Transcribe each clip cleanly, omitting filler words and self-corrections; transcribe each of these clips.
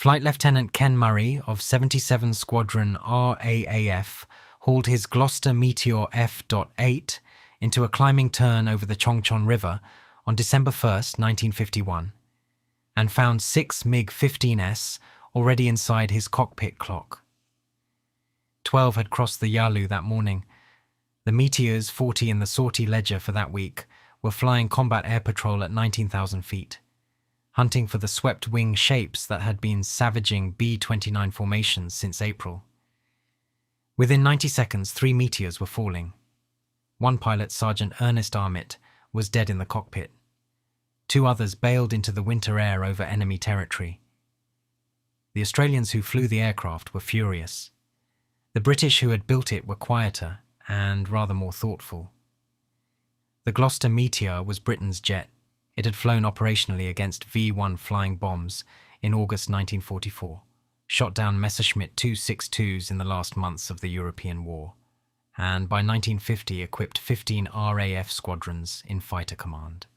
Flight Lieutenant Ken Murray of 77 Squadron RAAF hauled his Gloucester Meteor F.8 into a climbing turn over the Chongchon River on December 1, 1951, and found 6 MiG-15s already inside his cockpit clock. 12 had crossed the Yalu that morning. The Meteors 40 in the sortie ledger for that week were flying combat air patrol at 19,000 feet, hunting for the swept-wing shapes that had been savaging B-29 formations since April. Within 90 seconds, 3 Meteors were falling. One pilot, Sergeant Ernest Armitt, was dead in the cockpit. 2 others bailed into the winter air over enemy territory. The Australians who flew the aircraft were furious. The British who had built it were quieter and rather more thoughtful. The Gloucester Meteor was Britain's jet. It had flown operationally against V-1 flying bombs in August 1944, shot down Messerschmitt 262s in the last months of the European War, and by 1950 equipped 15 RAF squadrons in fighter command.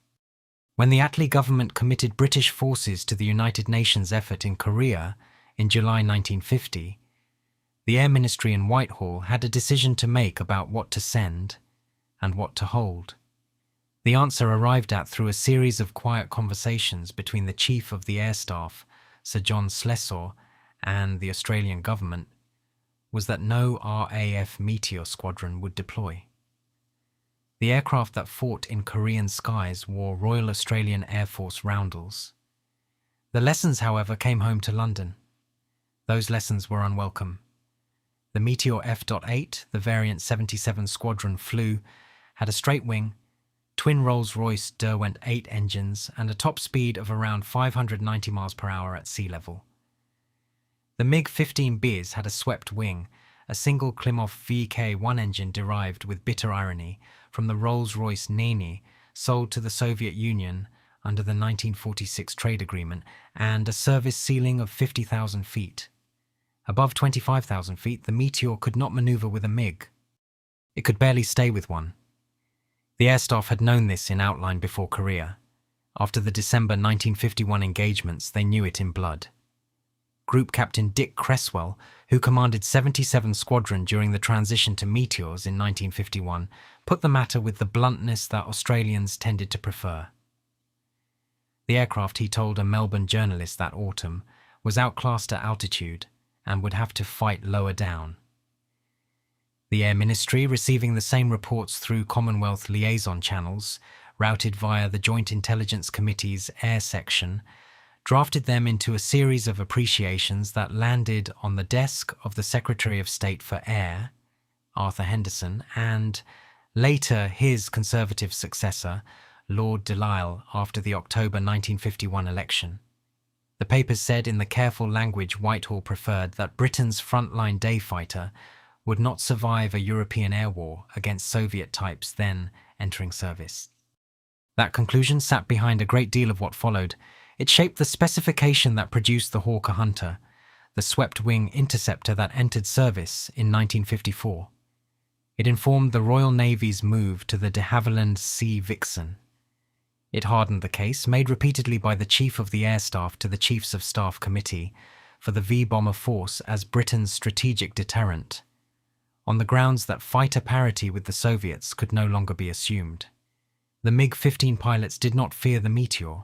When the Attlee government committed British forces to the United Nations effort in Korea in July 1950, the Air Ministry in Whitehall had a decision to make about what to send and what to hold. The answer arrived at through a series of quiet conversations between the Chief of the Air Staff, Sir John Slessor, and the Australian government was that no RAF Meteor squadron would deploy. The aircraft that fought in Korean skies wore Royal Australian Air Force roundels. The lessons, however, came home to London. Those lessons were unwelcome. The Meteor F.8, the variant 77 squadron flew, had a straight wing, twin Rolls-Royce Derwent 8 engines, and a top speed of around 590 miles per hour at sea level. The MiG-15Bs had a swept wing, a single Klimov VK-1 engine derived with bitter irony from the Rolls-Royce Nene sold to the Soviet Union under the 1946 trade agreement, and a service ceiling of 50,000 feet. Above 25,000 feet, the Meteor could not maneuver with a MiG. It could barely stay with one. The air staff had known this in outline before Korea. After the December 1951 engagements, they knew it in blood. Group Captain Dick Cresswell, who commanded 77 Squadron during the transition to Meteors in 1951, put the matter with the bluntness that Australians tended to prefer. The aircraft, he told a Melbourne journalist that autumn, was outclassed at altitude and would have to fight lower down. The Air Ministry, receiving the same reports through Commonwealth liaison channels, routed via the Joint Intelligence Committee's Air Section, drafted them into a series of appreciations that landed on the desk of the Secretary of State for Air, Arthur Henderson, and later his Conservative successor, Lord Delisle, after the October 1951 election. The papers said in the careful language Whitehall preferred that Britain's frontline day fighter would not survive a European air war against Soviet types then entering service. That conclusion sat behind a great deal of what followed. It shaped the specification that produced the Hawker Hunter, the swept-wing interceptor that entered service in 1954. It informed the Royal Navy's move to the de Havilland Sea Vixen. It hardened the case, made repeatedly by the Chief of the Air Staff to the Chiefs of Staff Committee, for the V-bomber force as Britain's strategic deterrent, on the grounds that fighter parity with the Soviets could no longer be assumed. The MiG-15 pilots did not fear the Meteor.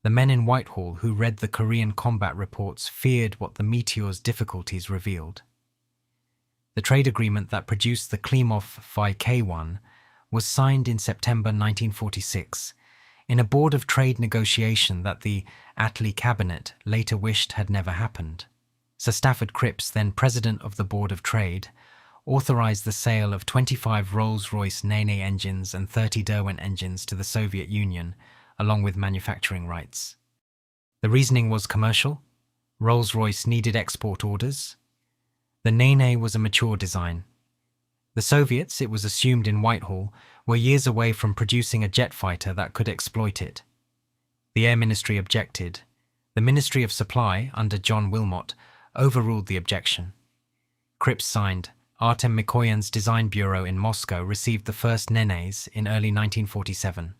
The men in Whitehall who read the Korean combat reports feared what the Meteor's difficulties revealed. The trade agreement that produced the Klimov VK-1 was signed in September 1946 in a Board of Trade negotiation that the Attlee Cabinet later wished had never happened. Sir Stafford Cripps, then President of the Board of Trade, authorized the sale of 25 Rolls-Royce Nene engines and 30 Derwent engines to the Soviet Union, along with manufacturing rights. The reasoning was commercial. Rolls-Royce needed export orders. The Nene was a mature design. The Soviets, it was assumed in Whitehall, were years away from producing a jet fighter that could exploit it. The Air Ministry objected. The Ministry of Supply, under John Wilmot, overruled the objection. Cripps signed. Artem Mikoyan's design bureau in Moscow received the first Nenes in early 1947.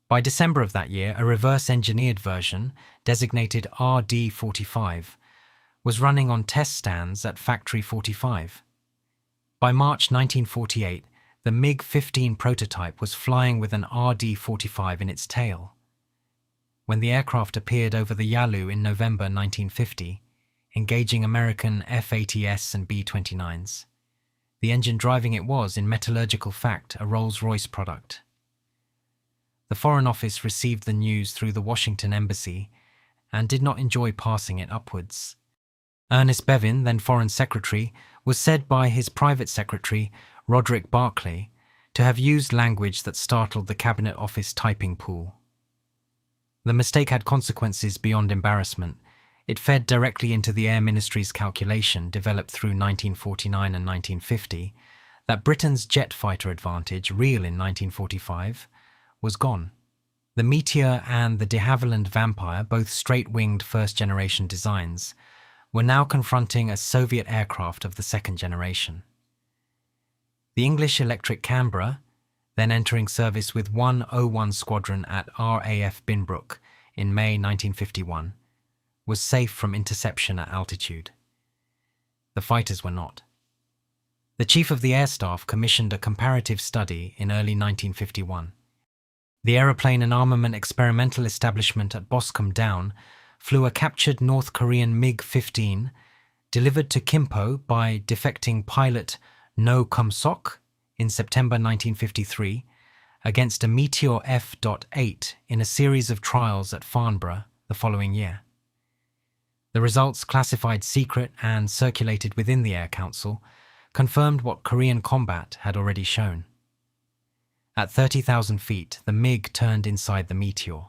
By December of that year, a reverse-engineered version, designated RD-45, was running on test stands at Factory 45. By March 1948, the MiG-15 prototype was flying with an RD-45 in its tail. When the aircraft appeared over the Yalu in November 1950, engaging American F-80S and B-29s, the engine driving it was, in metallurgical fact, a Rolls-Royce product. The Foreign Office received the news through the Washington Embassy and did not enjoy passing it upwards. Ernest Bevin, then Foreign Secretary, was said by his private secretary, Roderick Barclay, to have used language that startled the Cabinet Office typing pool. The mistake had consequences beyond embarrassment. It fed directly into the Air Ministry's calculation, developed through 1949 and 1950, that Britain's jet fighter advantage, real in 1945, was gone. The Meteor and the de Havilland Vampire, both straight-winged first-generation designs, were now confronting a Soviet aircraft of the second generation. The English Electric Canberra, then entering service with 101 Squadron at RAF Binbrook in May 1951, was safe from interception at altitude. The fighters were not. The Chief of the Air Staff commissioned a comparative study in early 1951. The Aeroplane and Armament Experimental Establishment at Boscombe Down flew a captured North Korean MiG-15, delivered to Kimpo by defecting pilot No Kum-sok in September 1953, against a Meteor F.8 in a series of trials at Farnborough the following year. The results, classified secret and circulated within the Air Council, confirmed what Korean combat had already shown. At 30,000 feet, the MiG turned inside the Meteor.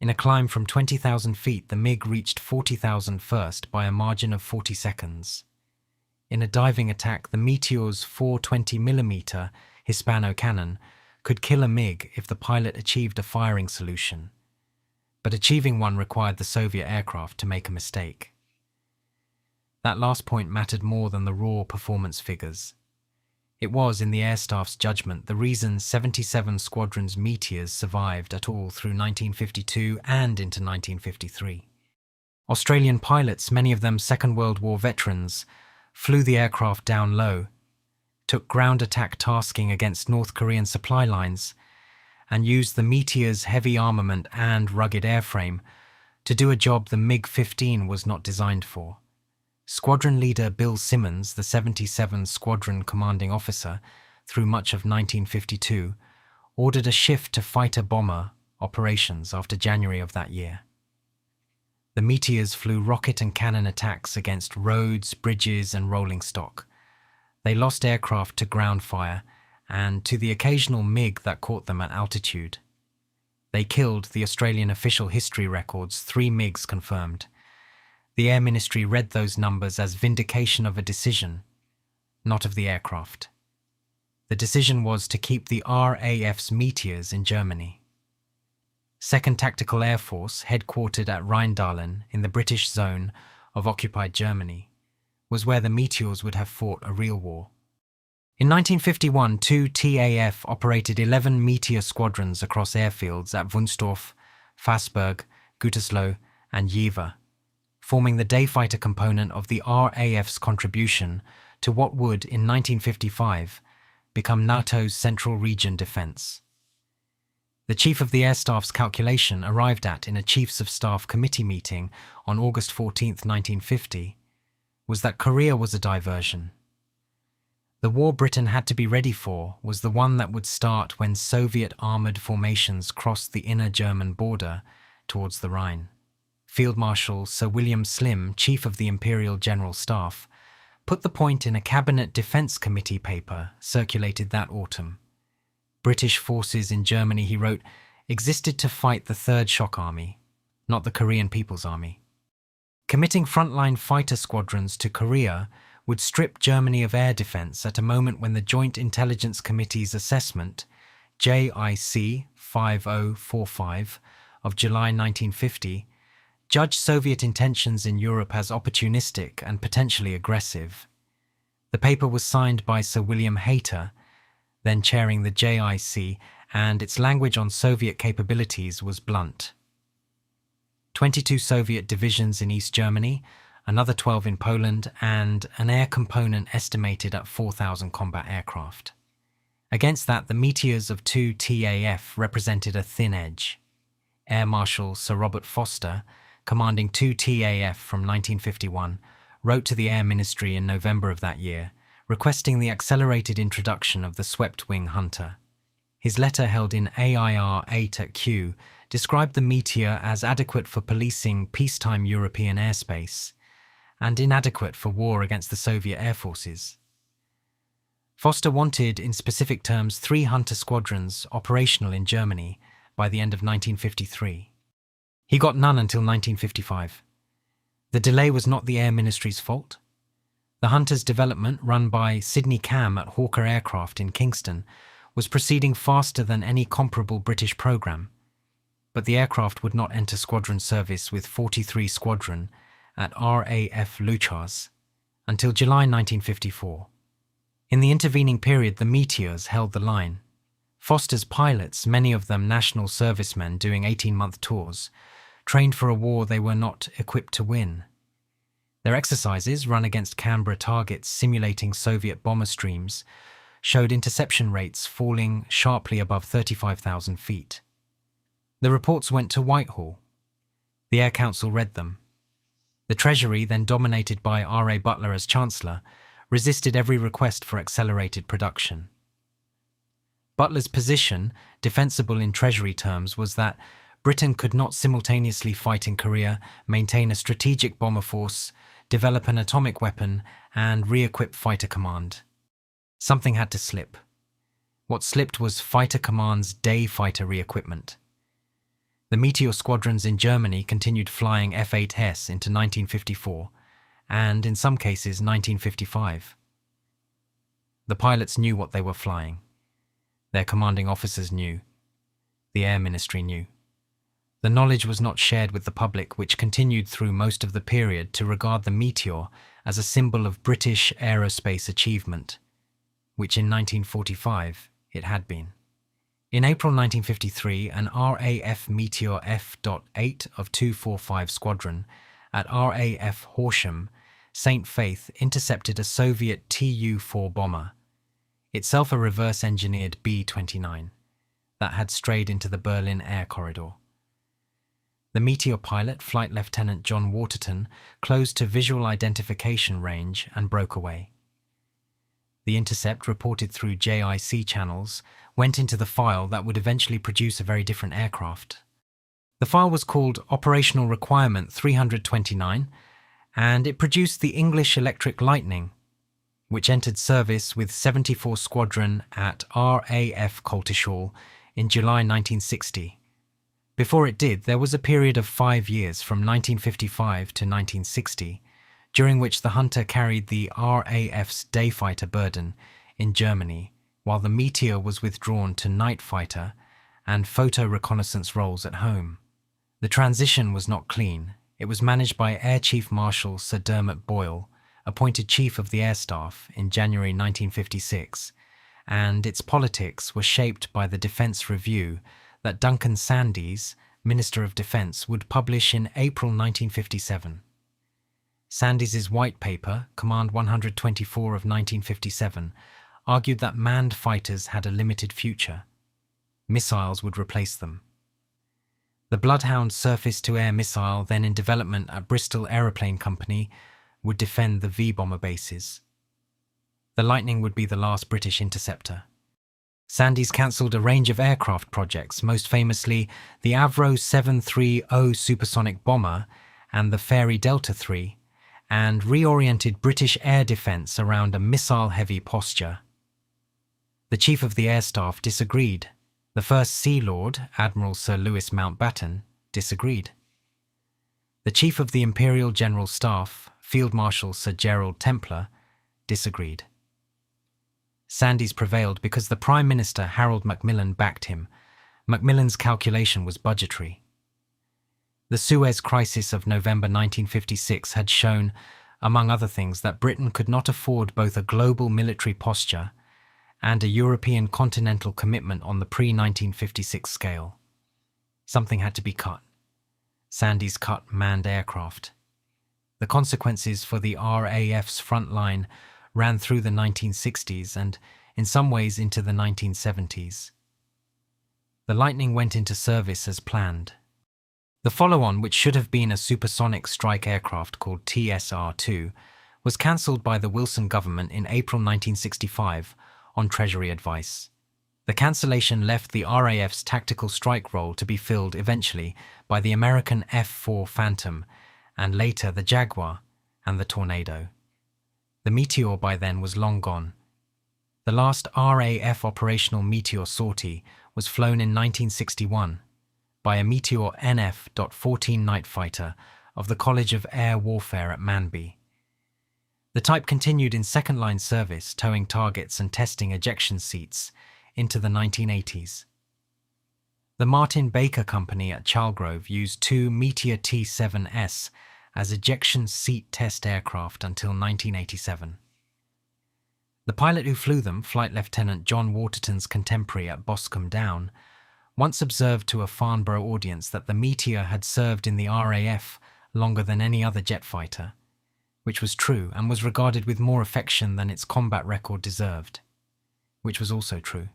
In a climb from 20,000 feet, the MiG reached 40,000 first by a margin of 40 seconds. In a diving attack, the Meteor's 420mm Hispano cannon could kill a MiG if the pilot achieved a firing solution, but achieving one required the Soviet aircraft to make a mistake. That last point mattered more than the raw performance figures. It was, in the Air Staff's judgment, the reason 77 Squadron's Meteors survived at all through 1952 and into 1953. Australian pilots, many of them Second World War veterans, flew the aircraft down low, took ground attack tasking against North Korean supply lines, and used the Meteor's heavy armament and rugged airframe to do a job the MiG-15 was not designed for. Squadron leader Bill Simmons, the 77 Squadron commanding officer, through much of 1952, ordered a shift to fighter-bomber operations after January of that year. The Meteors flew rocket and cannon attacks against roads, bridges, and rolling stock. They lost aircraft to ground fire and to the occasional MiG that caught them at altitude. They killed, the Australian official history records, 3 MiGs confirmed. The Air Ministry read those numbers as vindication of a decision, not of the aircraft. The decision was to keep the RAF's Meteors in Germany. 2nd Tactical Air Force, headquartered at Rheindahlen in the British zone of occupied Germany, was where the Meteors would have fought a real war. In 1951, 2 TAF operated 11 Meteor squadrons across airfields at Wunstorf, Fassberg, Gütersloh, and Jever, forming the day fighter component of the RAF's contribution to what would, in 1955, become NATO's Central Region defense. The Chief of the Air Staff's calculation, arrived at in a Chiefs of Staff committee meeting on August 14, 1950, was that Korea was a diversion. The war Britain had to be ready for was the one that would start when Soviet armoured formations crossed the inner German border towards the Rhine. Field Marshal Sir William Slim, Chief of the Imperial General Staff, put the point in a Cabinet Defence Committee paper circulated that autumn. British forces in Germany, he wrote, existed to fight the Third Shock Army, not the Korean People's Army. Committing frontline fighter squadrons to Korea would strip Germany of air defence at a moment when the Joint Intelligence Committee's assessment, JIC 5045, of July 1950, judged Soviet intentions in Europe as opportunistic and potentially aggressive. The paper was signed by Sir William Hayter, then chairing the JIC, and its language on Soviet capabilities was blunt. 22 Soviet divisions in East Germany, another 12 in Poland, and an air component estimated at 4,000 combat aircraft. Against that, the meteors of 2 TAF represented a thin edge. Air Marshal Sir Robert Foster, commanding 2 TAF from 1951, wrote to the Air Ministry in November of that year, requesting the accelerated introduction of the swept-wing Hunter. His letter, held in AIR 8 at Kew, described the Meteor as adequate for policing peacetime European airspace and inadequate for war against the Soviet air forces. Foster wanted, in specific terms, 3 Hunter squadrons operational in Germany by the end of 1953. He got none until 1955. The delay was not the Air Ministry's fault. The Hunter's development, run by Sidney Cam at Hawker Aircraft in Kingston, was proceeding faster than any comparable British programme, but the aircraft would not enter squadron service with 43 Squadron at RAF Nuclear until July 1954. In the intervening period, the Meteors held the line. Foster's pilots, many of them national servicemen doing 18-month tours, trained for a war they were not equipped to win. Their exercises, run against Canberra targets simulating Soviet bomber streams, showed interception rates falling sharply above 35,000 feet. The reports went to Whitehall. The Air Council read them. The Treasury, then dominated by R.A. Butler as Chancellor, resisted every request for accelerated production. Butler's position, defensible in Treasury terms, was that Britain could not simultaneously fight in Korea, maintain a strategic bomber force, develop an atomic weapon, and re-equip Fighter Command. Something had to slip. What slipped was Fighter Command's day fighter re-equipment. The Meteor squadrons in Germany continued flying F-8S into 1954, and in some cases 1955. The pilots knew what they were flying. Their commanding officers knew. The Air Ministry knew. The knowledge was not shared with the public, which continued through most of the period to regard the Meteor as a symbol of British aerospace achievement, which in 1945 it had been. In April 1953, an RAF Meteor F.8 of 245 Squadron at RAF Horsham, St. Faith, intercepted a Soviet Tu-4 bomber, itself a reverse-engineered B-29, that had strayed into the Berlin air corridor. The Meteor pilot, Flight Lieutenant John Waterton, closed to visual identification range and broke away. The intercept, reported through JIC channels, went into the file that would eventually produce a very different aircraft. The file was called Operational Requirement 329, and it produced the English Electric Lightning, which entered service with 74 Squadron at RAF Coltishall in July 1960. Before it did, there was a period of 5 years from 1955 to 1960, during which the Hunter carried the RAF's day fighter burden in Germany, while the Meteor was withdrawn to night fighter and photo reconnaissance roles at home. The transition was not clean. It was managed by Air Chief Marshal Sir Dermot Boyle, appointed Chief of the Air Staff in January 1956, and its politics were shaped by the Defence Review that Duncan Sandys, Minister of Defence, would publish in April 1957. Sandys's White Paper, Command 124 of 1957, argued that manned fighters had a limited future. Missiles would replace them. The Bloodhound surface-to-air missile, then in development at Bristol Aeroplane Company, would defend the V-bomber bases. The Lightning would be the last British interceptor. Sandys cancelled a range of aircraft projects, most famously the Avro 730 supersonic bomber and the Fairey Delta III, and reoriented British air defence around a missile-heavy posture. The Chief of the Air Staff disagreed. The First Sea Lord, Admiral Sir Louis Mountbatten, disagreed. The Chief of the Imperial General Staff, Field Marshal Sir Gerald Templar, disagreed. Sandys prevailed because the Prime Minister, Harold Macmillan, backed him. Macmillan's calculation was budgetary. The Suez Crisis of November 1956 had shown, among other things, that Britain could not afford both a global military posture and a European continental commitment on the pre-1956 scale. Something had to be cut. Sandy's cut manned aircraft. The consequences for the RAF's front line ran through the 1960s and, in some ways, into the 1970s. The Lightning went into service as planned. The follow-on, which should have been a supersonic strike aircraft called TSR-2, was cancelled by the Wilson government in April 1965 on Treasury advice. The cancellation left the RAF's tactical strike role to be filled eventually by the American F-4 Phantom and later the Jaguar and the Tornado. The Meteor by then was long gone. The last RAF operational Meteor sortie was flown in 1961 by a Meteor NF.14 night fighter of the College of Air Warfare at Manby. The type continued in second-line service, towing targets and testing ejection seats into the 1980s. The Martin Baker Company at Charlegrove used two Meteor T-7S as ejection seat test aircraft until 1987. The pilot who flew them, Flight Lieutenant John Waterton's contemporary at Boscombe Down, once observed to a Farnborough audience that the Meteor had served in the RAF longer than any other jet fighter, which was true and was regarded with more affection than its combat record deserved, which was also true.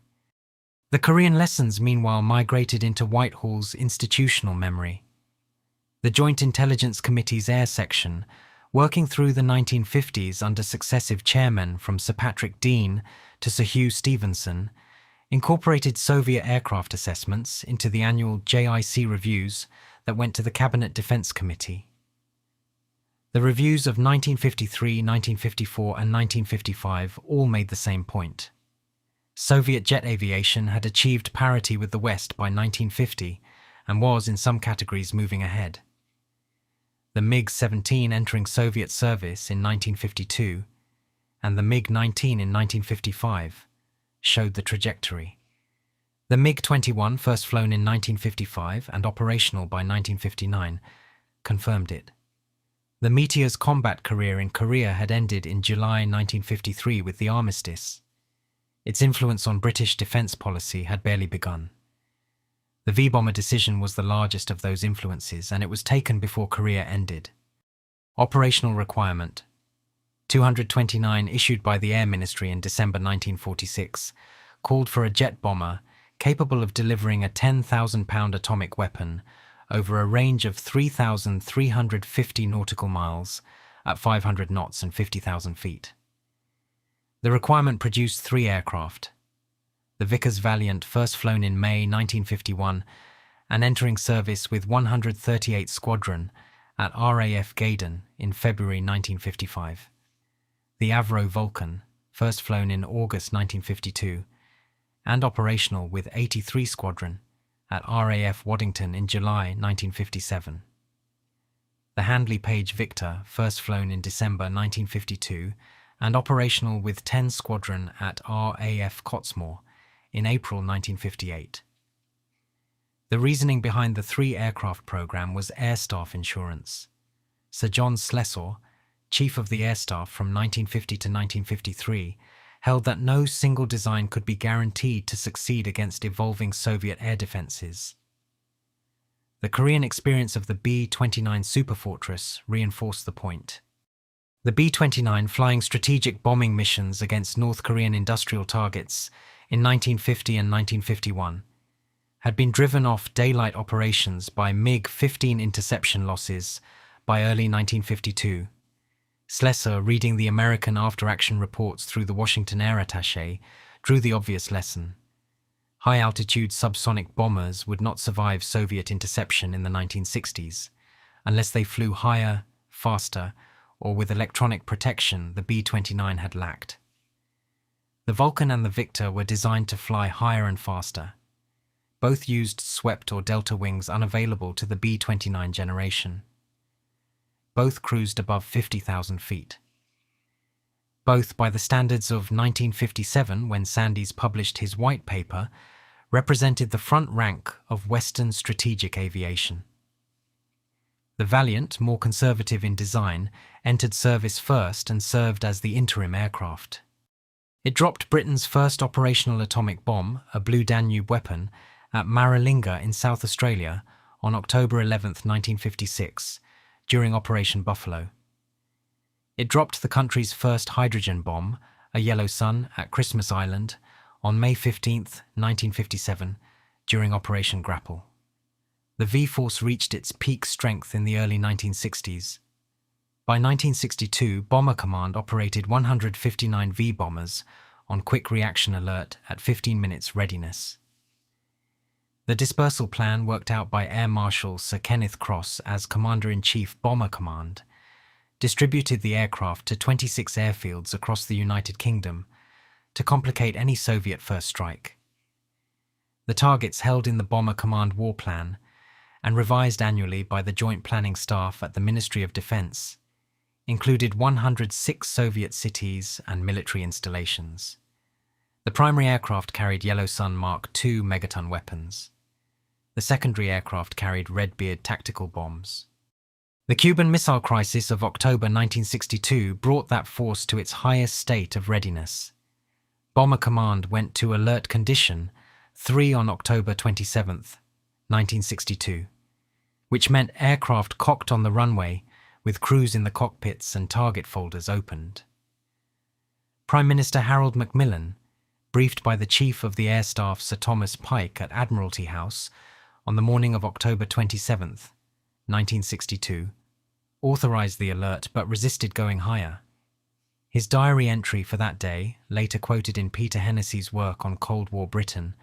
The Korean lessons, meanwhile, migrated into Whitehall's institutional memory. The Joint Intelligence Committee's Air Section, working through the 1950s under successive chairmen from Sir Patrick Deane to Sir Hugh Stevenson, incorporated Soviet aircraft assessments into the annual JIC reviews that went to the Cabinet Defense Committee. The reviews of 1953, 1954 and 1955 all made the same point. Soviet jet aviation had achieved parity with the West by 1950 and was, in some categories, moving ahead. The MiG-17 entering Soviet service in 1952 and the MiG-19 in 1955 showed the trajectory. The MiG-21, first flown in 1955 and operational by 1959, confirmed it. The Meteor's combat career in Korea had ended in July 1953 with the armistice. Its influence on British defence policy had barely begun. The V-bomber decision was the largest of those influences, and it was taken before Korea ended. Operational requirement 229, issued by the Air Ministry in December 1946, called for a jet bomber capable of delivering a 10,000-pound atomic weapon over a range of 3,350 nautical miles at 500 knots and 50,000 feet. The requirement produced 3 aircraft. The Vickers Valiant, first flown in May 1951 and entering service with 138th Squadron at RAF Gaydon in February 1955. The Avro Vulcan, first flown in August 1952 and operational with 83 Squadron at RAF Waddington in July 1957. The Handley Page Victor, first flown in December 1952 and operational with 10 Squadron at RAF Cottesmore in April 1958. The reasoning behind the 3 aircraft program was air staff insurance. Sir John Slessor, Chief of the Air Staff from 1950 to 1953, held that no single design could be guaranteed to succeed against evolving Soviet air defences. The Korean experience of the B-29 Superfortress reinforced the point. The B-29, flying strategic bombing missions against North Korean industrial targets in 1950 and 1951, had been driven off daylight operations by MiG-15 interception losses by early 1952. Slessor, reading the American after-action reports through the Washington Air Attaché, drew the obvious lesson. High-altitude subsonic bombers would not survive Soviet interception in the 1960s, unless they flew higher, faster, or with electronic protection the B-29 had lacked. The Vulcan and the Victor were designed to fly higher and faster. Both used swept or delta wings unavailable to the B-29 generation. Both cruised above 50,000 feet. Both, by the standards of 1957, when Sandys published his white paper, represented the front rank of Western strategic aviation. The Valiant, more conservative in design, entered service first and served as the interim aircraft. It dropped Britain's first operational atomic bomb, a Blue Danube weapon, at Maralinga in South Australia on October 11, 1956, during Operation Buffalo. It dropped the country's first hydrogen bomb, a Yellow Sun, at Christmas Island on May 15, 1957, during Operation Grapple. The V-Force reached its peak strength in the early 1960s. By 1962, Bomber Command operated 159 V-bombers on quick reaction alert at 15 minutes readiness. The dispersal plan, worked out by Air Marshal Sir Kenneth Cross as Commander-in-Chief Bomber Command, distributed the aircraft to 26 airfields across the United Kingdom to complicate any Soviet first strike. The targets held in the Bomber Command War Plan and revised annually by the Joint Planning Staff at the Ministry of Defence included 106 Soviet cities and military installations. The primary aircraft carried Yellow Sun Mark II megaton weapons. The secondary aircraft carried Redbeard tactical bombs. The Cuban Missile Crisis of October 1962 brought that force to its highest state of readiness. Bomber Command went to alert condition 3 on October 27, 1962, which meant aircraft cocked on the runway with crews in the cockpits and target folders opened. Prime Minister Harold Macmillan, briefed by the Chief of the Air Staff Sir Thomas Pike at Admiralty House on the morning of October 27, 1962, authorised the alert but resisted going higher. His diary entry for that day, later quoted in Peter Hennessy's work on Cold War Britain,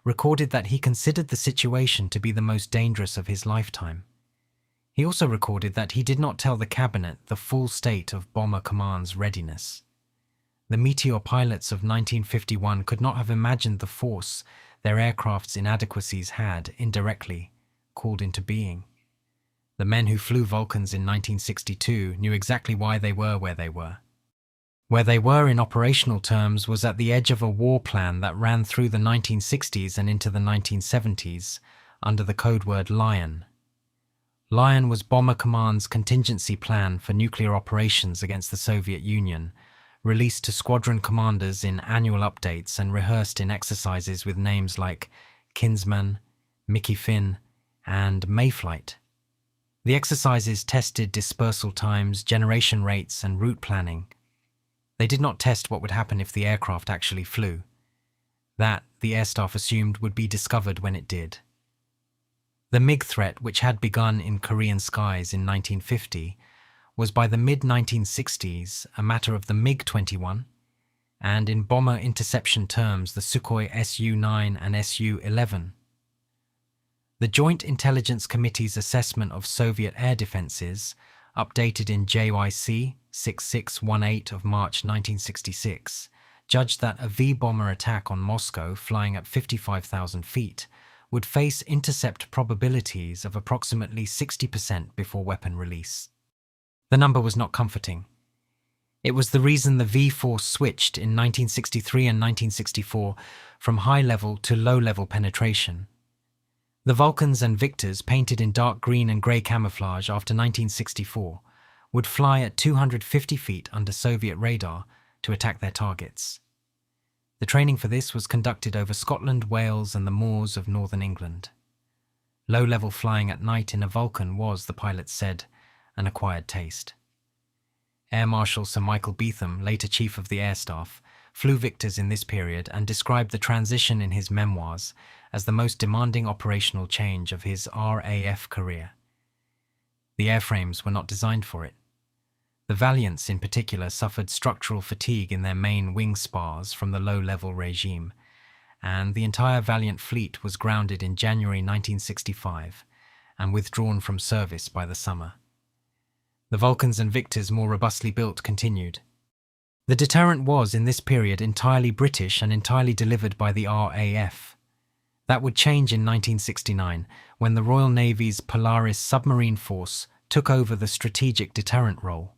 recorded that he considered the situation to be the most dangerous of his lifetime. He also recorded that he did not tell the Cabinet the full state of Bomber Command's readiness. The Meteor pilots of 1951 could not have imagined the force their aircraft's inadequacies had, indirectly, called into being. The men who flew Vulcans in 1962 knew exactly why they were where they were. Where they were in operational terms was at the edge of a war plan that ran through the 1960s and into the 1970s under the code word Lion. Lion was Bomber Command's contingency plan for nuclear operations against the Soviet Union, released to squadron commanders in annual updates and rehearsed in exercises with names like Kinsman, MiG-15, and Mayflight. The exercises tested dispersal times, generation rates, and route planning. They did not test what would happen if the aircraft actually flew. That, the air staff assumed, would be discovered when it did. The MiG threat, which had begun in Korean skies in 1950, was by the mid-1960s a matter of the MiG-21, and in bomber interception terms the Sukhoi Su-9 and Su-11. The Joint Intelligence Committee's assessment of Soviet air defenses, updated in JYC 6618 of March 1966, judged that a V-bomber attack on Moscow flying at 55,000 feet would face intercept probabilities of approximately 60% before weapon release. The number was not comforting. It was the reason the V-Force switched in 1963 and 1964 from high-level to low-level penetration. The Vulcans and Victors, painted in dark green and grey camouflage after 1964, would fly at 250 feet under Soviet radar to attack their targets. The training for this was conducted over Scotland, Wales and the moors of northern England. Low-level flying at night in a Vulcan was, the pilots said, an acquired taste. Air Marshal Sir Michael Beetham, later Chief of the Air Staff, flew Victors in this period and described the transition in his memoirs as the most demanding operational change of his RAF career. The airframes were not designed for it. The Valiants in particular suffered structural fatigue in their main wing spars from the low-level regime, and the entire Valiant fleet was grounded in January 1965 and withdrawn from service by the summer. The Vulcans and Victors, more robustly built, continued. The deterrent was, in this period, entirely British and entirely delivered by the RAF. That would change in 1969, when the Royal Navy's Polaris submarine force took over the strategic deterrent role.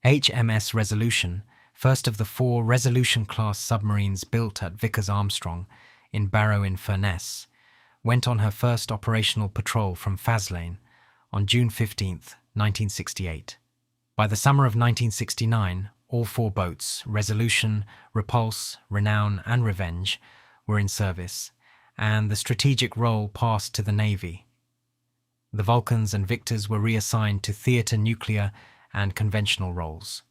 HMS Resolution, first of the 4 Resolution-class submarines built at Vickers-Armstrong in Barrow-in-Furness, went on her first operational patrol from Faslane on June 15, 1968. By the summer of 1969, all 4 boats, Resolution, Repulse, Renown, and Revenge, were in service, and the strategic role passed to the Navy. The Vulcans and Victors were reassigned to theatre nuclear and conventional roles.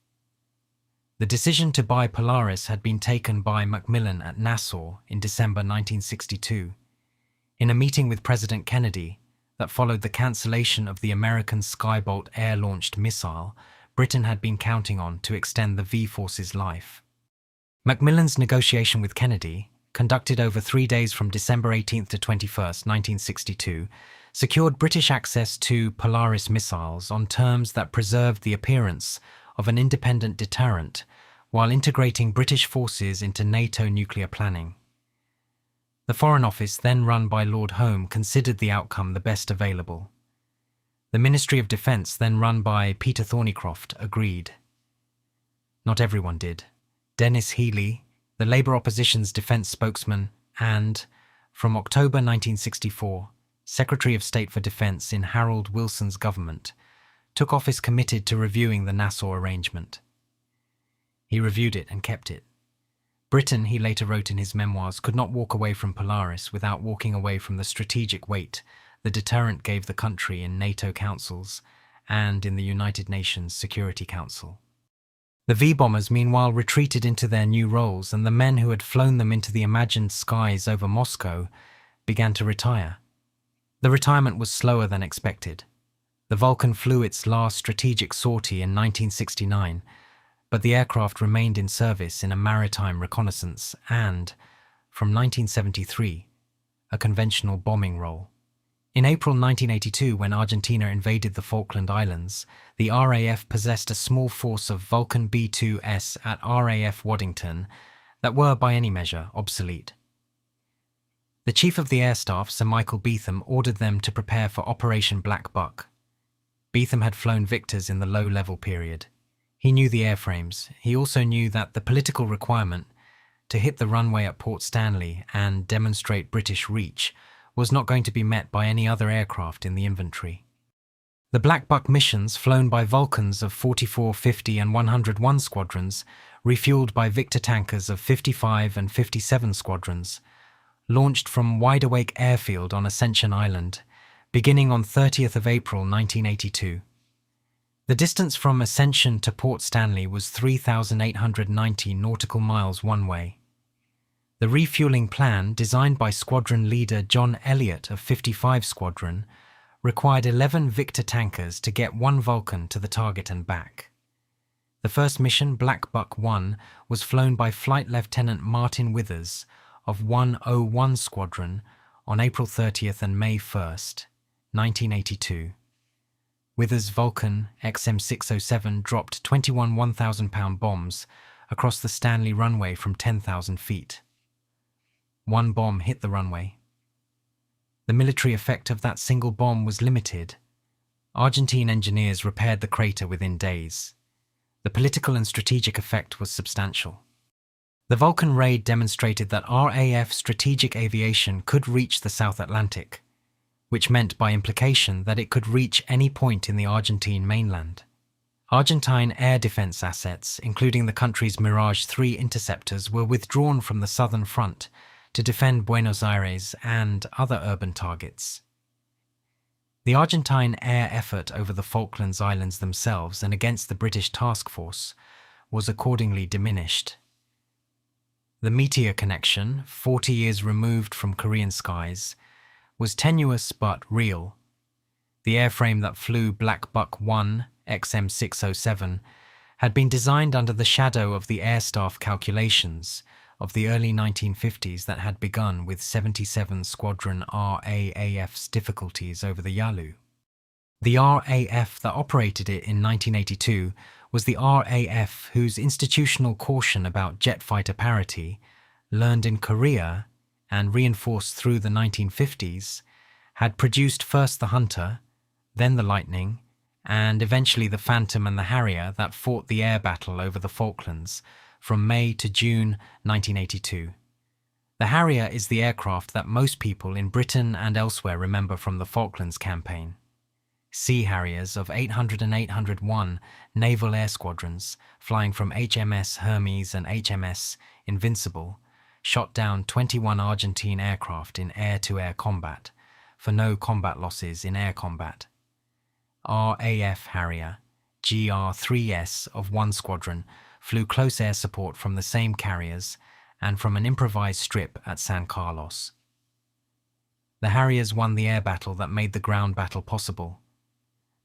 The decision to buy Polaris had been taken by Macmillan at Nassau in December 1962, in a meeting with President Kennedy that followed the cancellation of the American Skybolt air-launched missile Britain had been counting on to extend the V Force's life. Macmillan's negotiation with Kennedy, conducted over 3 days from December 18 to 21, 1962, secured British access to Polaris missiles on terms that preserved the appearance of an independent deterrent while integrating British forces into NATO nuclear planning. The Foreign Office, then run by Lord Home, considered the outcome the best available. The Ministry of Defence, then run by Peter Thornycroft, agreed. Not everyone did. Dennis Healey, the Labour opposition's defence spokesman and, from October 1964, Secretary of State for Defence in Harold Wilson's government, took office committed to reviewing the Nassau arrangement. He reviewed it and kept it. Britain, he later wrote in his memoirs, could not walk away from Polaris without walking away from the strategic weight the deterrent gave the country in NATO councils and in the United Nations Security Council. The V-bombers, meanwhile, retreated into their new roles, and the men who had flown them into the imagined skies over Moscow began to retire. The retirement was slower than expected. The Vulcan flew its last strategic sortie in 1969, but the aircraft remained in service in a maritime reconnaissance and, from 1973, a conventional bombing role. In April 1982, when Argentina invaded the Falkland Islands, the RAF possessed a small force of Vulcan B-2S at RAF Waddington that were, by any measure, obsolete. The Chief of the Air Staff, Sir Michael Beetham, ordered them to prepare for Operation Black Buck. Beetham had flown Victors in the low-level period. He knew the airframes. He also knew that the political requirement to hit the runway at Port Stanley and demonstrate British reach was not going to be met by any other aircraft in the inventory. The Black Buck missions, flown by Vulcans of 44, 50 and 101 squadrons, refueled by Victor tankers of 55 and 57 squadrons, launched from Wide Awake Airfield on Ascension Island, beginning on 30th of April 1982. The distance from Ascension to Port Stanley was 3,890 nautical miles one way. The refueling plan, designed by squadron leader John Elliott of 55 Squadron, required 11 Victor tankers to get 1 Vulcan to the target and back. The first mission, Black Buck 1, was flown by Flight Lieutenant Martin Withers of 101 Squadron on April 30th and May 1st, 1982. Withers' Vulcan XM607 dropped 21 1,000-pound bombs across the Stanley runway from 10,000 feet. 1 bomb hit the runway. The military effect of that single bomb was limited. Argentine engineers repaired the crater within days. The political and strategic effect was substantial. The Vulcan raid demonstrated that RAF strategic aviation could reach the South Atlantic, which meant by implication that it could reach any point in the Argentine mainland. Argentine air defense assets, including the country's Mirage 3 interceptors, were withdrawn from the southern front to defend Buenos Aires and other urban targets. The Argentine air effort over the Falklands Islands themselves and against the British task force was accordingly diminished. The Meteor connection, 40 years removed from Korean skies, was tenuous but real. The airframe that flew Black Buck 1 XM607 had been designed under the shadow of the air staff calculations of the early 1950s that had begun with 77 Squadron RAAF's difficulties over the Yalu. The RAF that operated it in 1982 was the RAF whose institutional caution about jet fighter parity, learned in Korea and reinforced through the 1950s, had produced first the Hunter, then the Lightning, and eventually the Phantom and the Harrier that fought the air battle over the Falklands from May to June 1982. The Harrier is the aircraft that most people in Britain and elsewhere remember from the Falklands Campaign. Sea Harriers of 800 and 801 naval air squadrons, flying from HMS Hermes and HMS Invincible, shot down 21 Argentine aircraft in air-to-air combat, for no combat losses in air combat. RAF Harrier GR-3S of 1 squadron flew close air support from the same carriers and from an improvised strip at San Carlos. The Harriers won the air battle that made the ground battle possible.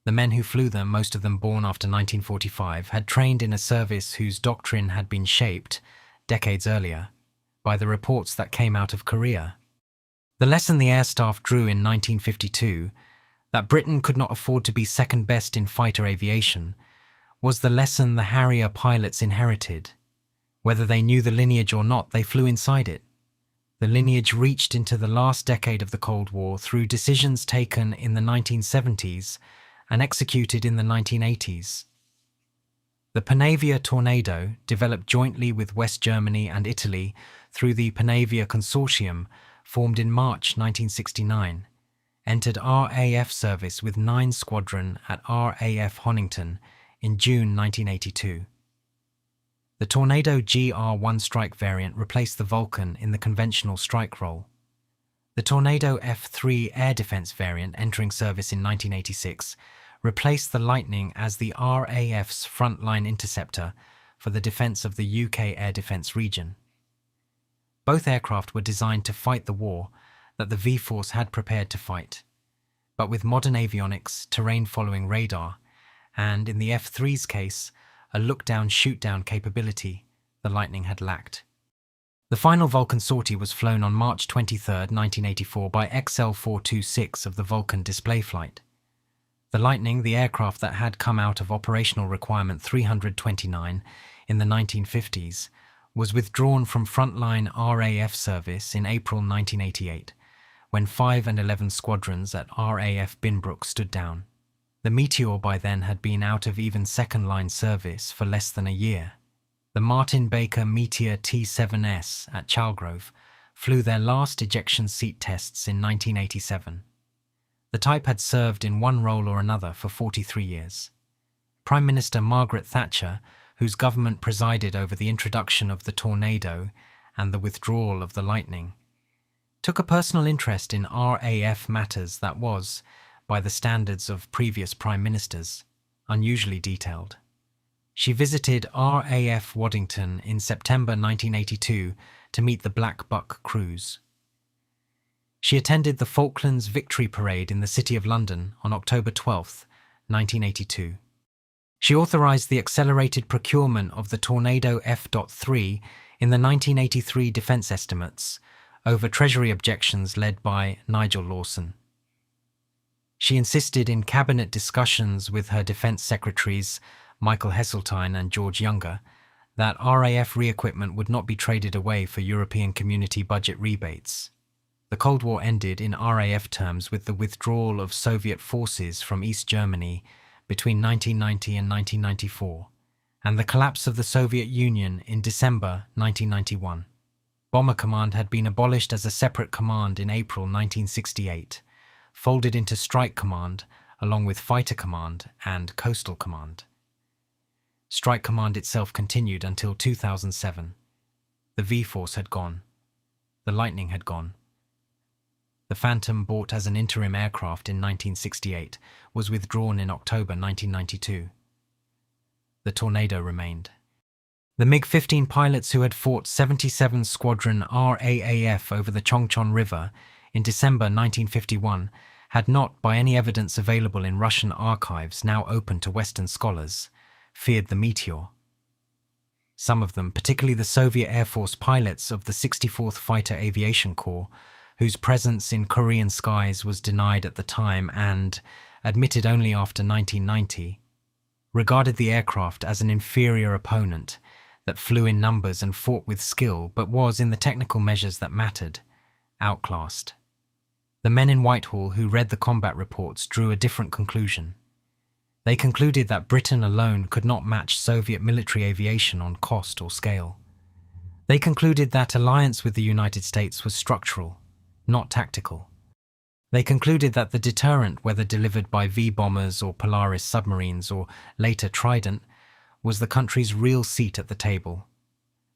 The men who flew them, most of them born after 1945, had trained in a service whose doctrine had been shaped, decades earlier, by the reports that came out of Korea. The lesson the air staff drew in 1952, that Britain could not afford to be second best in fighter aviation, was the lesson the Harrier pilots inherited. Whether they knew the lineage or not, they flew inside it. The lineage reached into the last decade of the Cold War through decisions taken in the 1970s and executed in the 1980s. The Panavia Tornado, developed jointly with West Germany and Italy through the Panavia Consortium, formed in March 1969, entered RAF service with 9 Squadron at RAF Honington in June 1982. The Tornado GR-1 strike variant replaced the Vulcan in the conventional strike role. The Tornado F-3 air defense variant, entering service in 1986, replaced the Lightning as the RAF's frontline interceptor for the defense of the UK air defense region. Both aircraft were designed to fight the war that the V-Force had prepared to fight, but with modern avionics, terrain-following radar, and, in the F-3's case, a look-down, shoot-down capability the Lightning had lacked. The final Vulcan sortie was flown on March 23, 1984 by XL-426 of the Vulcan display flight. The Lightning, the aircraft that had come out of Operational Requirement 329 in the 1950s, was withdrawn from frontline RAF service in April 1988, when 5 and 11 squadrons at RAF Binbrook stood down. The Meteor by then had been out of even second-line service for less than a year. The Martin Baker Meteor T-7S at Chalgrove flew their last ejection seat tests in 1987. The type had served in one role or another for 43 years. Prime Minister Margaret Thatcher, whose government presided over the introduction of the Tornado and the withdrawal of the Lightning, took a personal interest in RAF matters that was, by the standards of previous prime ministers, unusually detailed. She visited RAF Waddington in September 1982 to meet the Black Buck crews. She attended the Falklands Victory Parade in the City of London on October 12, 1982. She authorised the accelerated procurement of the Tornado F.3 in the 1983 defence estimates, over Treasury objections led by Nigel Lawson. She insisted in cabinet discussions with her defence secretaries, Michael Heseltine and George Younger, that RAF re-equipment would not be traded away for European Community budget rebates. The Cold War ended in RAF terms with the withdrawal of Soviet forces from East Germany between 1990 and 1994, and the collapse of the Soviet Union in December 1991. Bomber Command had been abolished as a separate command in April 1968, folded into Strike Command along with Fighter Command and Coastal Command. Strike Command itself continued until 2007. The V-Force had gone. The Lightning had gone. The Phantom, bought as an interim aircraft in 1968, was withdrawn in October 1992. The Tornado remained. The MiG-15 pilots who had fought 77 Squadron RAAF over the Chongchon River in December 1951 had not, by any evidence available in Russian archives now open to Western scholars, feared the Meteor. Some of them, particularly the Soviet Air Force pilots of the 64th Fighter Aviation Corps, whose presence in Korean skies was denied at the time and admitted only after 1990, regarded the aircraft as an inferior opponent that flew in numbers and fought with skill but was, in the technical measures that mattered, outclassed. The men in Whitehall who read the combat reports drew a different conclusion. They concluded that Britain alone could not match Soviet military aviation on cost or scale. They concluded that alliance with the United States was structural, not tactical. They concluded that the deterrent, whether delivered by V-bombers or Polaris submarines or later Trident, was the country's real seat at the table.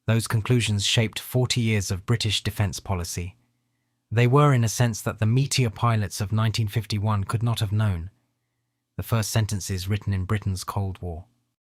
Those conclusions shaped 40 years of British defence policy. They were in a sense that the Meteor pilots of 1951 could not have known. The first sentences written in Britain's Cold War.